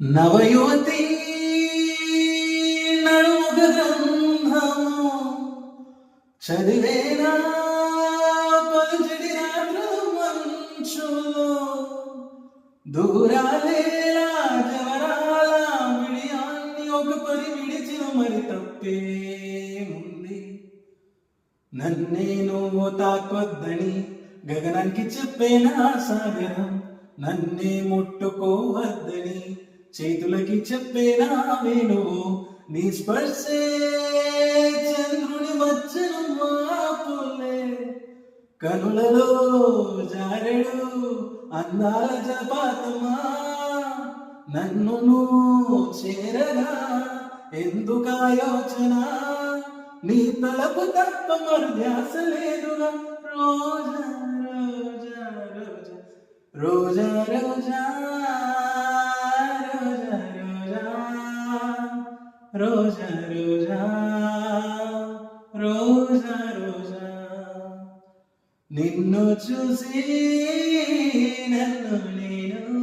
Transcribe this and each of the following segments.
నవయువతి నడుముగ గ్రంథము చదివేనా పలుచడి రాత్రు మంచులో దూరాలేలా జవరాల విడియాన్ని ఒక పరి విడిచిన మరి తప్పేముంది. నన్నే నువ్వు తాకొద్దని గగనానికి చెప్పేనా సాగరం, నన్నే ముట్టుకోవద్దని చేతులకి చెప్పేనా వేణువు, నీ స్పర్శే చంద్రుని వచ్చను మాపులే కనులలో జారెడు అందాల జపాతమా, నన్ను నువ్వు చేరగా ఎందుకాయోచన, నీ తలపు తప్ప మరు ధ్యాస లేదుగా. రోజా రోజా రోజా రోజా రోజా రోజా రోజా రోజా రోజా నిన్ను చూసి నన్ను నేను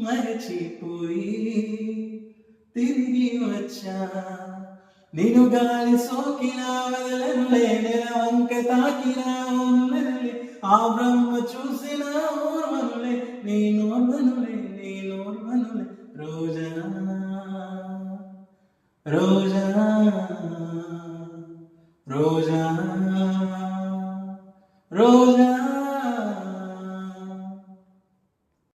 మరచిపోయి తిరిగి వచ్చా, నిన్ను గాలి సోకినా వదలనులే, నెలవంక తాకినా ఉన్ననులే, ఆ బ్రహ్మ చూసిన ఓర్వనులే, నేనోర్వనులే నేనోర్వనులే. రోజా రోజా రోజా రోజా